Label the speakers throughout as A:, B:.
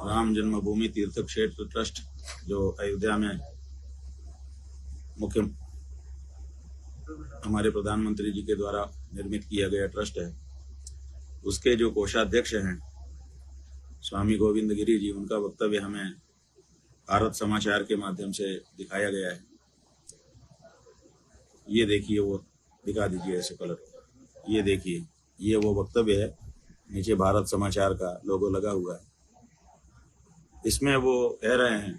A: राम जन्मभूमि तीर्थ क्षेत्र ट्रस्ट जो अयोध्या में मुख्य हमारे प्रधानमंत्री जी के द्वारा निर्मित किया गया ट्रस्ट है, उसके जो कोषाध्यक्ष हैं स्वामी गोविंद गिरी जी, उनका वक्तव्य हमें भारत समाचार के माध्यम से दिखाया गया है। ये देखिए, वो दिखा दीजिए ऐसे कलर, ये देखिए, ये वो वक्तव्य है, नीचे भारत समाचार का लोगो लगा हुआ है। इसमें वो कह रहे हैं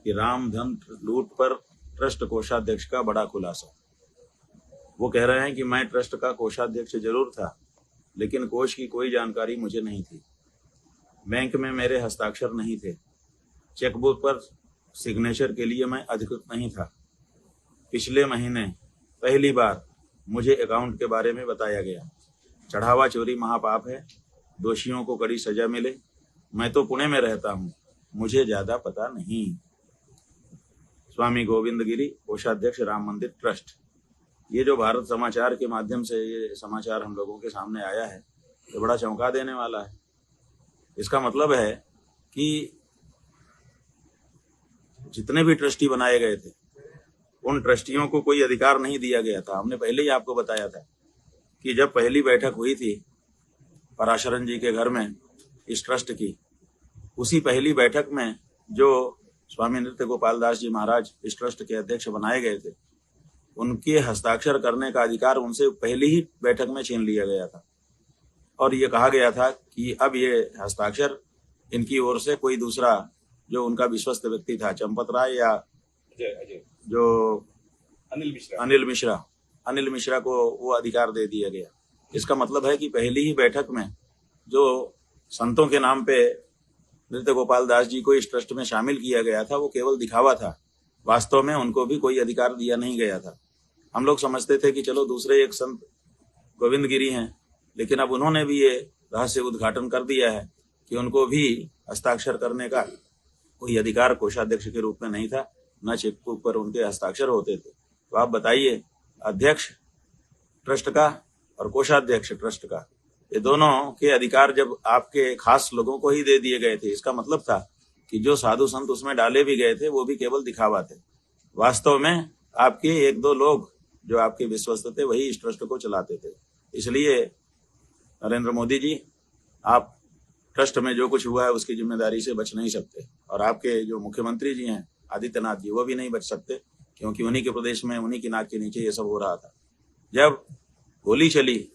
A: कि राम धन लूट पर ट्रस्ट कोषाध्यक्ष का बड़ा खुलासा। वो कह रहे हैं कि मैं ट्रस्ट का कोषाध्यक्ष जरूर था, लेकिन कोष की कोई जानकारी मुझे नहीं थी, बैंक में मेरे हस्ताक्षर नहीं थे, चेकबुक पर सिग्नेचर के लिए मैं अधिकृत नहीं था। पिछले महीने पहली बार मुझे अकाउंट के बारे में बताया गया। चढ़ावा चोरी महापाप है, दोषियों को कड़ी सजा मिले। मैं तो पुणे में रहता हूँ, मुझे ज्यादा पता नहीं। स्वामी गोविंद गिरी, कोषाध्यक्ष राम मंदिर ट्रस्ट। ये जो भारत समाचार के माध्यम से ये समाचार हम लोगों के सामने आया है, ये बड़ा चौंका देने वाला है। इसका मतलब है कि जितने भी ट्रस्टी बनाए गए थे, उन ट्रस्टियों को कोई अधिकार नहीं दिया गया था। हमने पहले ही आपको बताया था कि जब पहली बैठक हुई थी पराशरन जी के घर में इस ट्रस्ट की, उसी पहली बैठक में जो स्वामी नृत्य गोपाल दास जी महाराज इस ट्रस्ट के अध्यक्ष बनाए गए थे, उनके हस्ताक्षर करने का अधिकार उनसे पहली ही बैठक में छीन लिया गया था। और ये कहा गया था कि अब ये हस्ताक्षर इनकी ओर से कोई दूसरा जो उनका विश्वस्त व्यक्ति था, चंपत राय या जो अनिल मिश्रा को वो अधिकार दे दिया गया। इसका मतलब है कि पहली ही बैठक में जो संतों के नाम पे नृत्य गोपाल दास जी को इस ट्रस्ट में शामिल किया गया था, वो केवल दिखावा था। वास्तव में उनको भी कोई अधिकार दिया नहीं गया था। हम लोग समझते थे कि चलो दूसरे एक संत गोविंद गिरी हैं, लेकिन अब उन्होंने भी ये रहस्य उद्घाटन कर दिया है कि उनको भी हस्ताक्षर करने का कोई अधिकार कोषाध्यक्ष के रूप में नहीं था, न चेकबुक पर उनके हस्ताक्षर होते थे। तो आप बताइए, अध्यक्ष ट्रस्ट का और कोषाध्यक्ष ट्रस्ट का, ये दोनों के अधिकार जब आपके खास लोगों को ही दे दिए गए थे, इसका मतलब था कि जो साधु संत उसमें डाले भी गए थे वो भी केवल दिखावा थे। वास्तव में आपके एक दो लोग जो आपके विश्वस्त थे वही इस ट्रस्ट को चलाते थे। इसलिए नरेंद्र मोदी जी, आप ट्रस्ट में जो कुछ हुआ है उसकी जिम्मेदारी से बच नहीं सकते, और आपके जो मुख्यमंत्री जी हैं आदित्यनाथ जी, वो भी नहीं बच सकते, क्योंकि उन्हीं के प्रदेश में उन्हीं की नाक के नीचे ये सब हो रहा था। जब गोली चली,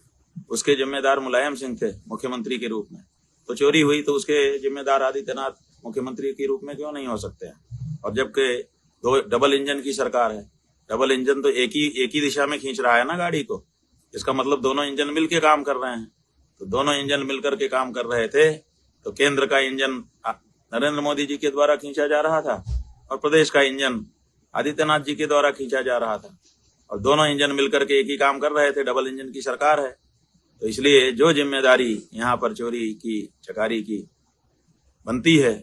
A: उसके जिम्मेदार मुलायम सिंह थे मुख्यमंत्री के रूप में, तो चोरी हुई तो उसके जिम्मेदार आदित्यनाथ मुख्यमंत्री के रूप में क्यों नहीं हो सकते हैं? और जबकि दो डबल इंजन की सरकार है, डबल इंजन तो एक ही दिशा में खींच रहा है ना गाड़ी को। इसका मतलब दोनों इंजन मिलके काम कर रहे हैं। तो दोनों इंजन मिलकर के काम कर रहे थे, तो केंद्र का इंजन नरेंद्र मोदी जी के द्वारा खींचा जा रहा था और प्रदेश का इंजन आदित्यनाथ जी के द्वारा खींचा जा रहा था, और दोनों इंजन मिलकर के एक ही काम कर रहे थे। डबल इंजन की सरकार है, तो इसलिए जो जिम्मेदारी यहाँ पर चोरी की चकारी की बनती है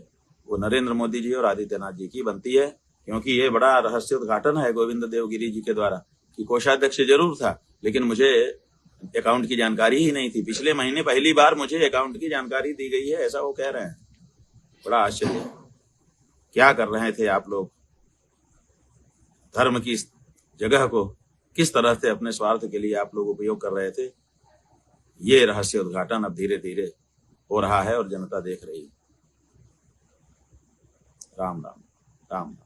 A: वो नरेंद्र मोदी जी और आदित्यनाथ जी की बनती है, क्योंकि ये बड़ा रहस्य उद्घाटन है गोविंद देव गिरी जी के द्वारा कि कोषाध्यक्ष जरूर था, लेकिन मुझे अकाउंट की जानकारी ही नहीं थी। पिछले महीने पहली बार मुझे अकाउंट की जानकारी दी गई है, ऐसा वो कह रहे हैं। बड़ा आश्चर्य है। क्या कर रहे थे आप लोग? धर्म की जगह को किस तरह से अपने स्वार्थ के लिए आप लोग उपयोग कर रहे थे, ये रहस्य उद्घाटन अब धीरे धीरे हो रहा है और जनता देख रही है। राम राम राम राम।